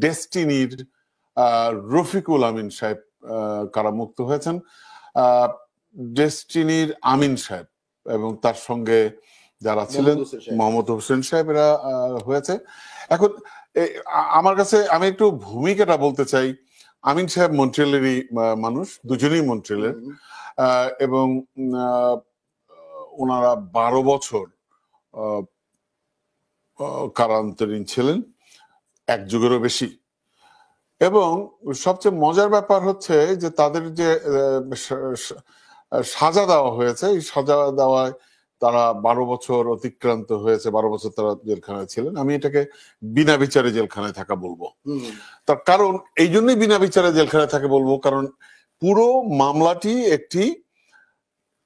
ডেস্টিনির রফিকুল আমিন সাহেব কারামুক্ত হয়েছেন। ডেস্টিনির আমিন সাহেব এবং তার সঙ্গে যারা ছিলেন মোহাম্মদ হোসেন সাহেব এরা হয়েছে। এখন আমার কাছে আমি একটু ভূমিকাটা বলতে চাই। আমিন সাহেব মন্ট্রিয়ালেরই মানুষ, দুজনেই মন্ট্রিয়ালের, এবং ওনারা 12 বছর কারান্তরীণ ছিলেন, এক যুগেরও বেশি। এবং সবচেয়ে মজার ব্যাপার হচ্ছে যে তাদের যে সাজা দেওয়া হয়েছে, এই সাজা দেওয়ায় তারা 12 বছর অতিক্রান্ত হয়েছে, 12 বছর তারা জেলখানায় ছিলেন। আমি এটাকে বিনা বিচারে জেলখানায় থাকা বলবো। তার কারণ এই জন্যই বিনা বিচারে জেলখানায় থাকা বলবো, কারণ পুরো মামলাটি একটি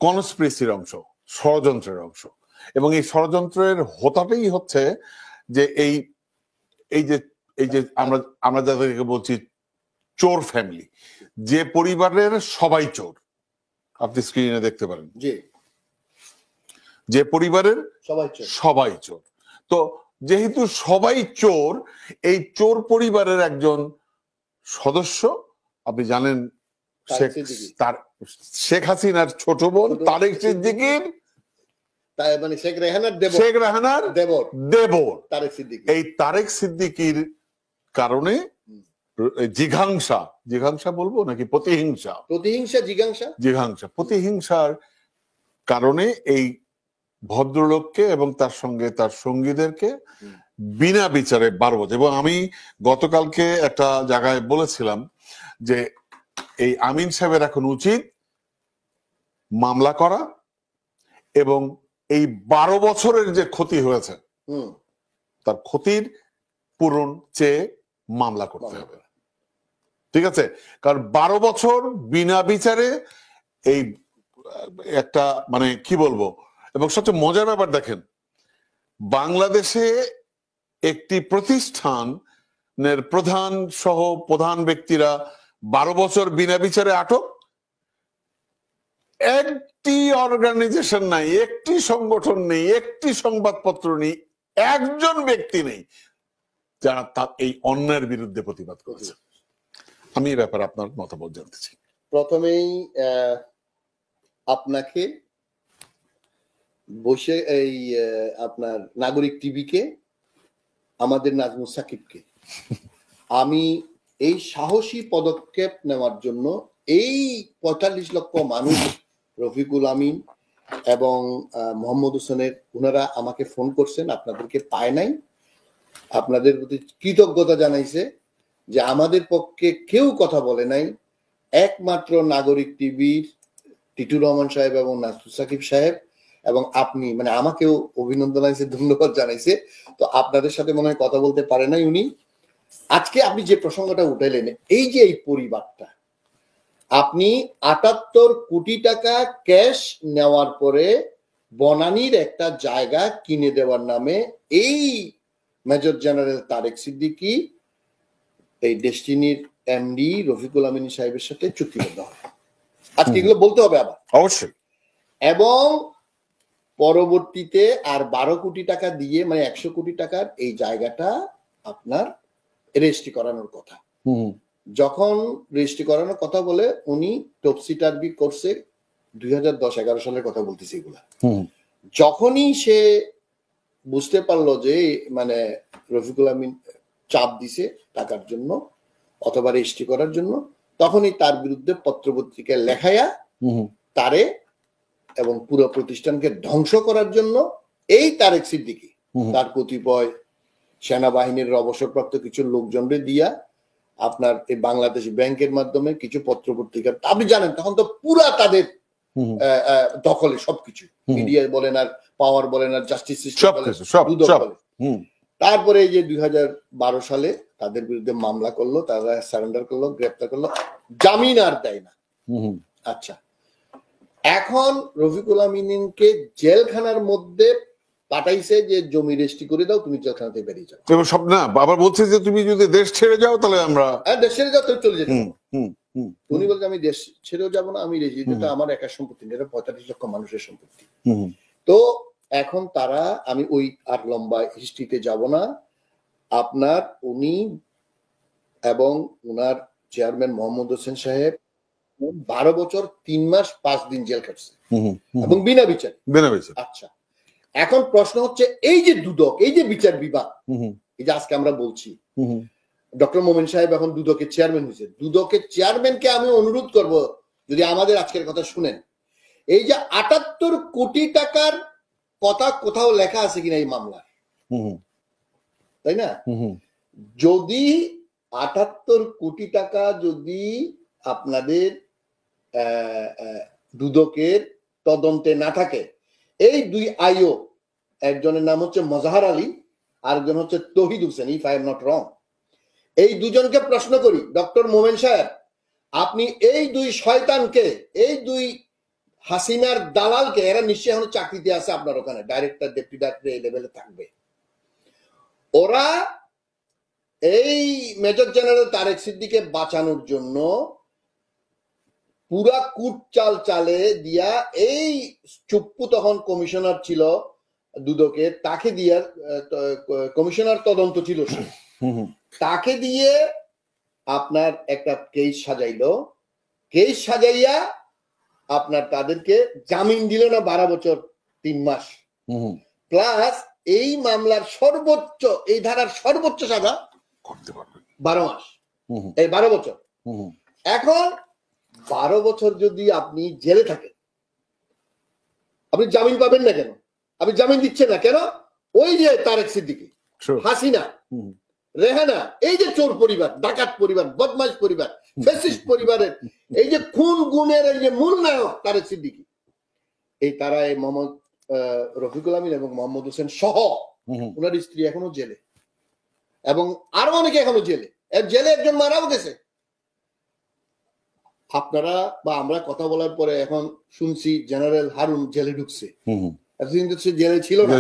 কনস্পিরেসির অংশ, ষড়যন্ত্রের অংশ। এবং এই ষড়যন্ত্রের হোতাটাই হচ্ছে যে এই যে আমরা যাদেরকে বলছি চোর ফ্যামিলি, যে পরিবারের সবাই চোর, আপনি স্ক্রিনে দেখতে পারেন, যে পরিবারের সবাই চোর। তো যেহেতু সবাই চোর, এই চোর পরিবারের একজন সদস্য, আপনি জানেন শেখ হাসিনার ছোট বোন তারেক সিদ্দিকীর, মানে শেখ রেহানার দেবর এই তারেক সিদ্দিকীর কারণে জিঘাংসা বলবো নাকি প্রতিহিংসার কারণে এই ভদ্রলোককে এবং তার সঙ্গে তার সঙ্গীদেরকে বিনা বিচারে 12 বছর। এবং আমি গতকালকে একটা জায়গায় বলেছিলাম যে এই আমিন সাহেবের এখন উচিত মামলা করা এবং এই 12 বছরের যে ক্ষতি হয়েছে তার ক্ষতির পূরণ চেয়ে মামলা করতে হবে। ঠিক আছে? কারণ 12 বছর বিনা বিচারে এই একটা মানে কি বলবো। এবং সবচেয়ে মজার ব্যাপার দেখেন, বাংলাদেশে একটি প্রতিষ্ঠানের প্রধান সহ প্রধান ব্যক্তিরা 12 বছর বিনা বিচারে আটক। একটি অর্গানাইজেশন নাই, একটি সংগঠন নেই, একটি সংবাদপত্র নেই, একজন ব্যক্তি নেই যারা তার এই অন্যায়ের বিরুদ্ধে প্রতিবাদ করেছে। আমি এই ব্যাপারে আপনার মতামত জানতে চাই। প্রথমেই আপনাকে বসে এই আপনার নাগরিক টিভিকে, আমাদের নাজমুস সাকিবকে আমি এই সাহসী পদক্ষেপ নেওয়ার জন্য, এই 45 লক্ষ মানুষ, রফিকুল আমিন এবং মোহাম্মদ হোসেনের, ওনারা আমাকে ফোন করছেন, আপনাদেরকে পায় নাই, আপনাদের প্রতি কৃতজ্ঞতা জানাইছে যে আমাদের পক্ষে কেউ কথা বলে নাই, একমাত্র নাগরিক টিভির টিটুর রহমান সাহেব এবং নাজমুস সাকিব সাহেব এবং আপনি, মানে আমাকেও অভিনন্দন জানাইছে, ধন্যবাদ জানাইছে। তো আপনাদের সাথে মনে হয় কথা বলতে পারে নাই উনি। আজকে আপনি যে প্রসঙ্গটা উঠাইলেন, এই যে এই পরিবারটা, আপনি 78 কোটি টাকা ক্যাশ নেওয়ার পরে বনানীর একটা জায়গা কিনে দেওয়ার নামে এই মেজর জেনারেল তারেক সিদ্দিকী এই ডেস্টিনির এমডি রফিকুল আমিন সাহেবের সাথে চুক্তিবদ্ধ হয়। আজকে এগুলো বলতে হবে আবার, অবশ্যই। এবং পরবর্তীতে আর 12 কোটি টাকা দিয়ে, মানে 100 কোটি টাকার এই জায়গাটা আপনার রেজিস্ট্রি করানোর কথা। যখন রেজিস্ট্রি করানোর কথা বলে উনি টপসি টার্বি করছে 2010-11 সালের কথা বলতেছে এগুলা। যখনই সে বুঝতে পারলো যে মানে রফিকুল আমিন চাপ দিছে টাকার জন্য অথবা রেজিস্ট্রি করার জন্য, তখনই তার বিরুদ্ধে পত্রপত্রিকায় লেখায়া তারে এবং পুরো প্রতিষ্ঠানকে ধ্বংস করার জন্য এই তারেক সিদ্দিকী তার কতিপয় সেনাবাহিনীর অবসরপ্রাপ্ত কিছু লোকজনকে দিয়া আপনার এই বাংলাদেশ ব্যাংকের মাধ্যমে কিছু পত্রপত্রিকা, আপনি জানেন তখন তো পুরা তাদের দখলে সবকিছু, মিডিয়া বলেন আর পাওয়ার বলেন আর জাস্টিস সিস্টেম দখলে। তারপরে এই যে 2012 সালে তাদের বিরুদ্ধে মামলা করলো, তারা সারেন্ডার করলো, গ্রেপ্তার করলো, জামিন আর দেয় না। আচ্ছা, এখন রফিকুল আমিনকে জেলখানার মধ্যে পাঠাইছে যে জমি রেজিস্ট্রি করে দাও, তুমি জেলখানা থেকে বেরিয়ে যাও। এবং সব না, বাবার বলছে যে তুমি যদি দেশ ছেড়ে যাও তাহলে আমরা, দেশ ছেড়ে যাও তাহলে চলে যেতে। উনি বলছে আমি দেশ ছেড়েও যাবো না, আমি এটা আমার একার সম্পত্তি, এটা 45 লক্ষ মানুষের সম্পত্তি। তো এখন তারা, আমি ওই আর লম্বা হিস্ট্রিতে যাব না, আপনার উনি এবং উনার চেয়ারম্যান মোহাম্মদ হোসেন সাহেব 12 বছর 3 মাস 5 দিন জেল কাটছে এবং বিনা বিচার। আচ্ছা, এখন প্রশ্ন হচ্ছে এই যে দুদক, এই যে বিচার বিভাগ, এই যে আজকে আমরা বলছি ডক্টর মোমেন সাহেব এখন দুদকের চেয়ারম্যান হয়েছে, দুদকের চেয়ারম্যানকে আমি অনুরোধ করব, যদি আমাদের আজকের কথা শুনেন, এই যে 78 কোটি টাকার কথা কোথাও লেখা আছে কিনা এই মামলা, তাই না? যদি 78 কোটি টাকা যদি আপনাদের দুদকের তদন্তে না থাকে, এই দুই আইও, একজনের নাম হচ্ছে মজাহার আলী, আরেকজন হচ্ছে Tauhid Hossain, if I am not wrong, এই দুজনকে প্রশ্ন করি, ডক্টর মোমেন সাহেব আপনি এই দুই শয়তানকে, এই দুই হাসিনার দালালকে, এরা নিশ্চয়ই এখন চাকরিতে আছে আপনার ওখানে, ডাইরেক্টর ডেপুটি ডাইরেক্টর এই লেভেলে থাকবে, ওরা এই মেজর জেনারেল তারেক সিদ্দিকে বাঁচানোর জন্য পুরা কুট চাল চালে দিয়া, এই চুপ্পু তখন কমিশনার ছিল দুদকের, তাকে দিয়া, কমিশনার তদন্ত ছিল সে, তাকে দিয়ে আপনার একটা কেস সাজাইলো, কেস সাজাইয়া আপনার তাদেরকে জামিন দিল না 12 বছর 3 মাস, প্লাস এই মামলার সর্বোচ্চ, এই ধারার সর্বোচ্চ সাজা করতে পারবে 12 মাস, এই 12 বছর। এখন 12 বছর যদি আপনি জেলে থাকেন, আপনি জামিন পাবেন না কেন? আপনি জামিন দিচ্ছেন না কেন? ওই যে তারেক সিদ্দিকী, হাসিনা, রেহানা, এই যে চোর পরিবার, ডাকাত পরিবার, বদমাইশ পরিবার, ফ্যাসিস্ট পরিবারের এই যে খুন গুমের এই যে মূল নায়ক তারেক সিদ্দিকী, এই তারা এই মোহাম্মদ রফিকুল আমিন এবং মোহাম্মদ হোসেন সহ ওনার স্ত্রী এখনো জেলে, এবং আরো অনেকে এখনো জেলে, জেলে একজন মারাও গেছে। আপনারা বা আমরা কথা বলার পরে এখন শুনছি জেনারেল হারুন জেলে ঢুকছে, এতদিন তো সে জেলে ছিল না,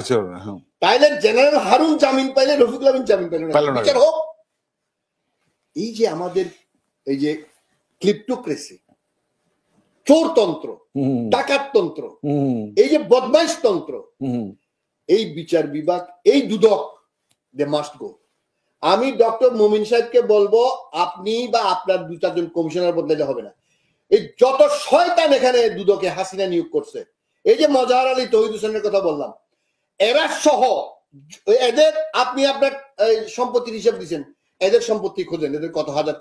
তাইলে জেনারেল হারুন জামিন পাইলে রফিকুল আমিন জামিন পাইল না, বিচার হোক। এই যে আমাদের এই যে ক্লিপ্টোক্রেসি, চোরতন্ত্র, ডাকাততন্ত্র, এই যে বদমাইশ তন্ত্র, এই বিচার বিভাগ, এই দুদক, দে মাস্ট গো। আমি ডক্টর মোমিন সাহেবকে বলবো, আপনি বা আপনার 2-4 জন কমিশনার বদলাইলে হবে না, এই যত শয়তান এখানে দুদকে হাসিনা নিয়োগ করছে, এই যে মজাহার আলী, তৌহিদ হোসেনের কথা বললাম, এরা সহ এদের, আপনি আপনার সম্পত্তির হিসাব দিচ্ছেন, এদের সম্পত্তি খোঁজেন, এদের কত হাজার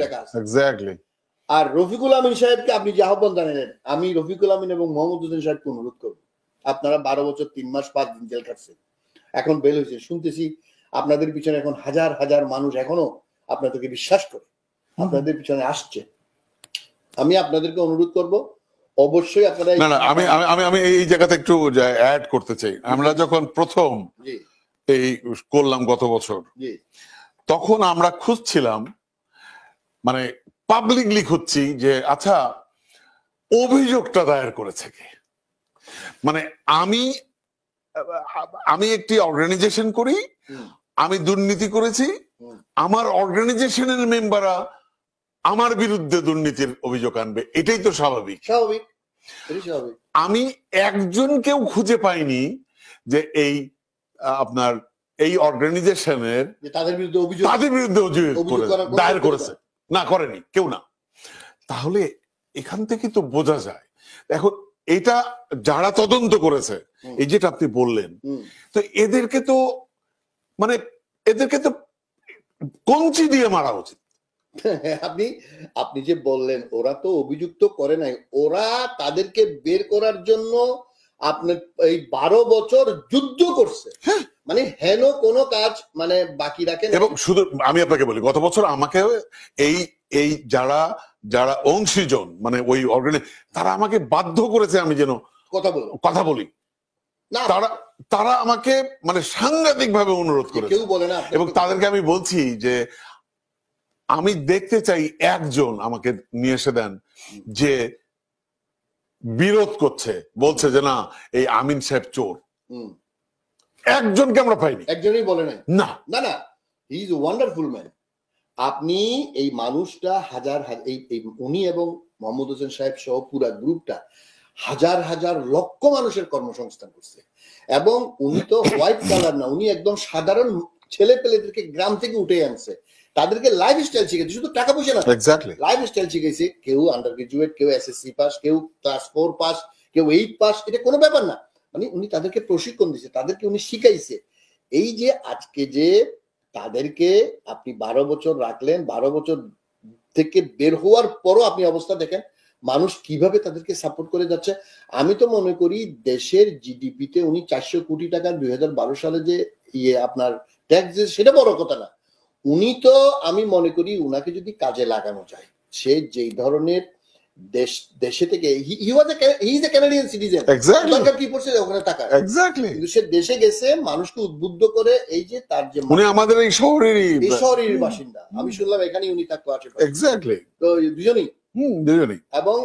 টাকা আছে। আর রফিকুল আমিন সাহেবকে আপনি যে আহ্বান জানালেন, আমি রফিকুল আমিন এবং মোহাম্মদ হোসেন সাহেবকে অনুরোধ করব, আপনারা 12 বছর 3 মাস 5 দিন জেল কাটছেন, এখন বের হয়েছে, শুনতেছি আপনাদের পিছনে এখন হাজার হাজার মানুষ এখনো আপনাদেরকে বিশ্বাস করে আপনাদের পিছনে আসছে। আমি আপনাদেরকে অনুরোধ করব, অবশ্যই আপনারা, না না, আমি আমি আমি এই জায়গাতে একটু অ্যাড করতে চাই। আমরা যখন প্রথম এই করলাম গত বছর, তখন আমরা খুঁজছিলাম, মানে পাবলিকলি খুঁজছি যে আচ্ছা অভিযোগটা দায়ের করেছে কে। মানে আমি একটি অর্গানাইজেশন করি, আমি দুর্নীতি করেছি, আমার অর্গানাইজেশনের মেম্বাররা আমার বিরুদ্ধে দুর্নীতির অভিযোগ আনবে, এটাই তো স্বাভাবিক। আমি একজনকেও খুঁজে পাইনি যে এই আপনার এই অর্গানাইজেশনের তাদের বিরুদ্ধে অভিযোগ দায়ের করেছে, না করেনি কেউ না। তাহলে এখান থেকে তো বোঝা যায়, এখন এটা যারা তদন্ত করেছে, এই যেটা আপনি বললেন, তো এদেরকে তো কঞ্চি দিয়ে মারা উচিত। আপনি যে বললেন ওরা তো অভিযুক্ত করে নাই, ওরা তাদেরকে বের করার জন্য আপনার এই 12 বছর যুদ্ধ করছে, মানে হেন কোনো কাজ মানে বাকি রাখে। এবং শুধু আমি আপনাকে বলি, গত বছর আমাকে এই যারা অংশীজন, মানে ওই তারা আমাকে বাধ্য করেছে আমি যেন কথা বলি, তারা আমাকে মানে সাংঘাতিক ভাবে অনুরোধ করে, কেউ বলে না। এবং তাদেরকে আমি বলছি যে আমি দেখতে চাই একজন আমাকে নিয়ে এসে দেন যে বিরোধ করছে, বলছে যে না এই আমিন সাহেব চোর। একজনকে আমরা পাইনি, একজনই বলে নাই। না না না, হি ইজ ওয়ান্ডারফুল ম্যান। আপনি এই মানুষটা হাজার এই উনি এবং মোহাম্মদ হোসেন সাহেব সহ পুরা গ্রুপটা হাজার হাজার লক্ষ মানুষের কর্মসংস্থান করছে, এবং উনি তো হোয়াইট কালার না, উনি একদম সাধারণ ছেলে পেলেদেরকে গ্রাম থেকে উঠে আনছে, তাদেরকে লাইফস্টাইল শিখেছে, শুধু টাকা পয়সা না, এক্স্যাক্টলি লাইফস্টাইল শিখেছে। কেউ আন্ডার গ্রাজুয়েট, কেউ এসএসসি পাস, কেউ ক্লাস 4 পাস, কেউ 8 পাস, এটা কোনো ব্যাপার না। মানে উনি তাদেরকে প্রশিক্ষণ দিছে, তাদেরকে উনি শিখাইছে। এই যে আজকে যে তাদেরকে আপনি 12 বছর রাখলেন, 12 বছর থেকে বের হওয়ার পরও আপনি অবস্থা দেখেন মানুষ কিভাবে তাদেরকে সাপোর্ট করে যাচ্ছে। আমি তো মনে করি দেশের জিডিপিতে উনি 400 কোটি টাকা 2012 সালে যে আপনার ট্যাক্স, সেটা বড় কথা না। উনি তো, আমি মনে করি উনাকে যদি কাজে লাগানো যায়, সে যেই ধরনের দেশে থেকে, he is a Canadian citizen, দরকার কি পড়ছে ওখানে টাকা, কিন্তু সে দেশে গেছে মানুষকে উদ্বুদ্ধ করে। এই যে তার যে উনি আমাদের এই শহরেরই বাসিন্দা, আমি শুনলাম এখানেই উনি থাকতো আশেপাশে। এক্স্যাক্টলি, তো দুজনেই। দুজনেই। এবং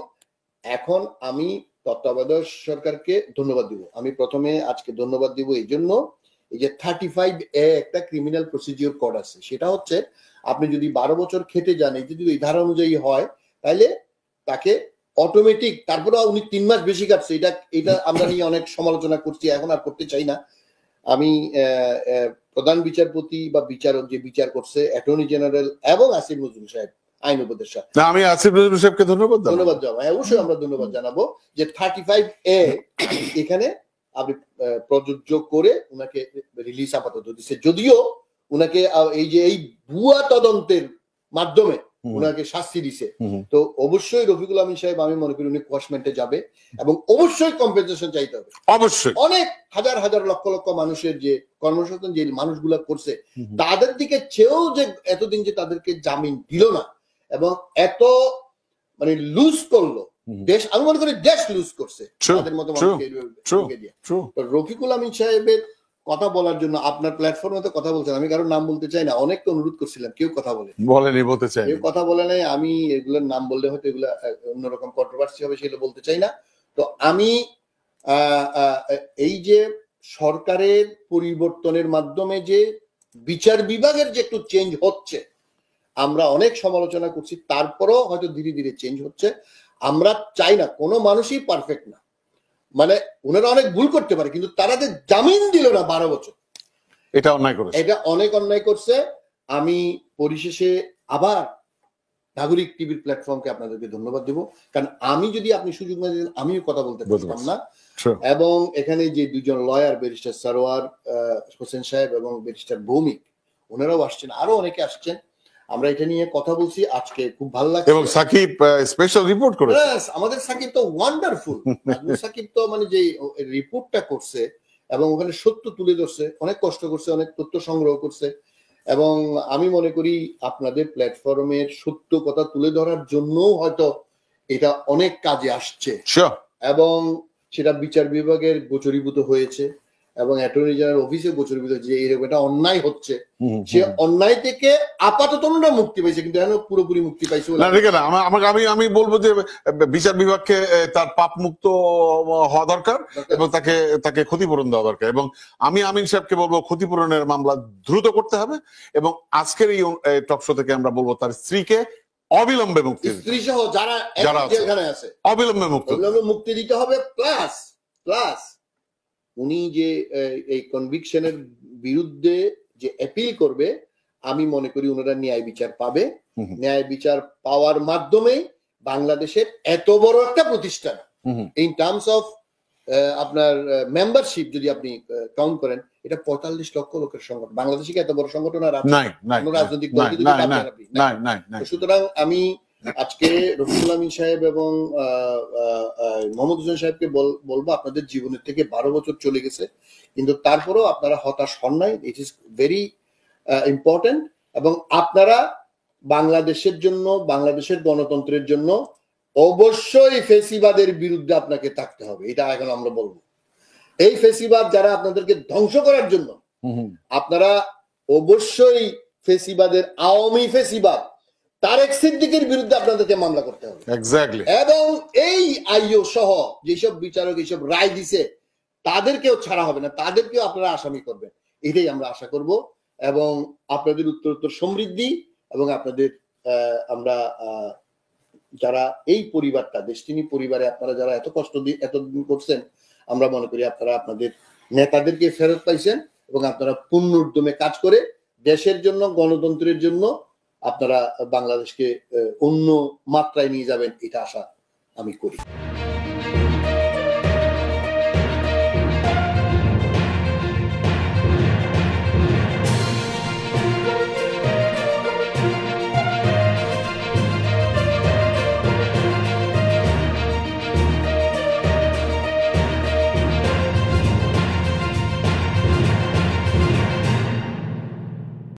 এখন আমি তত্ত্বাবধায়ক সরকারকে ধন্যবাদ দিব। আমি প্রথমে আজকে ধন্যবাদ দিব এই জন্য, এই যে 35A একটা ক্রিমিনাল প্রসিডিওর কোড আছে, সেটা হচ্ছে আপনি যদি 12 বছর খেটে যান, এই যদি এই ধারা অনুযায়ী হয়, তাহলে তাকে অটোমেটিক, তারপরে উনি 3 মাস বেশি কাটছে, এটা আমরা নিয়ে অনেক সমালোচনা করছি, এখন আর করতে চাই না। আমি প্রধান বিচারপতি বা বিচারক যে বিচার করছে, অ্যাটর্নি জেনারেল এবং আসিফ নজরুল সাহেব আইন উপদেষ্টা, আমি আসিফ নজরুল সাহেবকে ধন্যবাদ জানাবো। অবশ্যই আমরা ধন্যবাদ জানাবো যে 35A এখানে আপনি প্রযোজ্য করে উনাকে রিলিজ আপাতত দিচ্ছে। যদিও উনাকে এই যে এই ভুয়া তদন্তের মাধ্যমে উনাকে শাস্তি দিছে, তো অবশ্যই রফিকুল আমিন সাহেব, আমি মনে করি উনি কোয়াশমেন্টে যাবে এবং অবশ্যই কম্পেনসেশন চাইতে হবে। অবশ্যই অনেক হাজার হাজার লক্ষ লক্ষ মানুষের যে কর্মসংস্থান যে মানুষগুলা করছে, তাদের দিকে চেয়েও যে এতদিন যে তাদেরকে জামিন দিল না এবং এত মানে লুজ করলো দেশ, আমি মনে করি দেশ লুজ করছে তাদের মতো মানুষকে। রফিকুল আমিন সাহেবের কথা বলার জন্য আপনার প্ল্যাটফর্মে তো কথা বলছেন, আমি কারোর নাম বলতে চাই না, অনেককে অনুরোধ করছিলাম, কেউ কথা বলতে চাই, কেউ কথা বলে নাই। আমি এগুলোর নাম বললে হয়তো এগুলা অন্যরকম কন্ট্রোভার্সি হবে, সেগুলো বলতে চাই না। তো আমি এই যে সরকারের পরিবর্তনের মাধ্যমে যে বিচার বিভাগের যে একটু চেঞ্জ হচ্ছে, আমরা অনেক সমালোচনা করছি, তারপরও হয়তো ধীরে ধীরে চেঞ্জ হচ্ছে। আমরা চাই না, কোনো মানুষই পারফেক্ট না, মানে ওনারা অনেক ভুল করতে পারে, কিন্তু তারা যে জামিন দিল না 12 বছর, এটা অন্যায় করেছে, এটা অনেক অন্যায় করছে। আমি পরিশেষে আবার নাগরিক টিভির প্ল্যাটফর্মকে আপনাদেরকে ধন্যবাদ দেব, কারণ আমি যদি আপনি সুযোগ না দিতেন আমিও কথা বলতে পারতাম না। এবং এখানে যে দুজন লয়ার, ব্যারিস্টার সারোয়ার হোসেন সাহেব এবং ব্যারিস্টার ভৌমিক, ওনারাও আসছেন, আরো অনেকে আসছেন, আমরা এটা নিয়ে কথা বলছি, আজকে খুব ভালো লাগছে। এবং সাকিব স্পেশাল রিপোর্ট করেছে, আমাদের সাকিব তো ওয়ান্ডারফুল। সাকিব তো মানে যে রিপোর্টটা করছে এবং ওখানে সত্য তুলে ধরছে, অনেক কষ্ট করছে, অনেক তথ্য সংগ্রহ করছে, এবং আমি মনে করি আপনাদের প্ল্যাটফর্মের সত্য কথা তুলে ধরার জন্য হয়তো এটা অনেক কাজে আসছে, এবং সেটা বিচার বিভাগের গোচরীভূত হয়েছে এবং অ্যাটর্নি জেনারেল অফিসে গোচরীভূত হয়েছে যে এরকম একটা অন্যায় হচ্ছে। সে অন্যায় থেকে আপাতত মুক্তি পাইছে, কিন্তু এখন পুরোপুরি মুক্তি পাইছে আমি বলবো যে বিচার বিভাগকে তার পাপ মুক্ত হওয়া দরকার এবং তাকে ক্ষতিপূরণ দেওয়া দরকার। এবং আমি আমিন সাহেবকে বলবো ক্ষতিপূরণের মামলা দ্রুত করতে হবে, এবং আজকের এই টক শো থেকে আমরা বলবো তার স্ত্রীকে অবিলম্বে মুক্তি, স্ত্রী সহ যারা জেলখানে আছে অবিলম্বে মুক্তি দিতে হবে। প্লাস উনি যে এই কনভিকশনের বিরুদ্ধে যে অ্যাপিল করবে, আমি মনে করি ওনারা ন্যায় বিচার পাবে। ন্যায় বিচার পাওয়ার মাধ্যমে বাংলাদেশের এত বড় একটা প্রতিষ্ঠান, ইন টার্মস অফ আপনার মেম্বারশিপ যদি আপনি কাউন্ট করেন, এটা 45 লক্ষ লোকের সংগঠন। বাংলাদেশে এত বড় সংগঠন আর রাজনৈতিক দল, সুতরাং আমি আজকে রফিকুল আমিন সাহেব এবং মোহাম্মদ হোসেন সাহেবকে বলবো, আপনাদের জীবনের থেকে 12 বছর চলে গেছে, কিন্তু তারপরেও আপনারা হতাশ হন নাই। ইট ইজ ভেরি ইম্পর্টেন্ট, এবং আপনারা বাংলাদেশের জন্য, বাংলাদেশের গণতন্ত্রের জন্য অবশ্যই ফেসিবাদের বিরুদ্ধে আপনাকে থাকতে হবে। এটা এখন আমরা বলবো, এই ফেসিবাদ যারা আপনাদেরকে ধ্বংস করার জন্য, আপনারা অবশ্যই ফেসিবাদের, আওয়ামী ফেসিবাদ তারেক সিদ্দিকের বিরুদ্ধে আপনাদেরকে মামলা করতে হবে। এবং এই আইও সহ যেসব বিচারক এইসব রায় দিছে তাদেরকেও ছাড়া হবে না, তাদেরকেও আপনারা আসামি করবেন, এটাই আমরা আশা করব। এবং আপনাদের উত্তরোত্তর সমৃদ্ধি, এবং আপনাদের আমরা যারা এই পরিবারটা, ডেস্টিনি পরিবারে আপনারা যারা এত কষ্ট দিয়ে এতদিন করছেন, আমরা মনে করি আপনারা আপনাদের নেতাদেরকে ফেরত পাইছেন এবং আপনারা পূর্ণ উদ্যমে কাজ করে দেশের জন্য, গণতন্ত্রের জন্য আপনারা বাংলাদেশকে অন্য মাত্রায় নিয়ে যাবেন, এটা আশা আমি করি।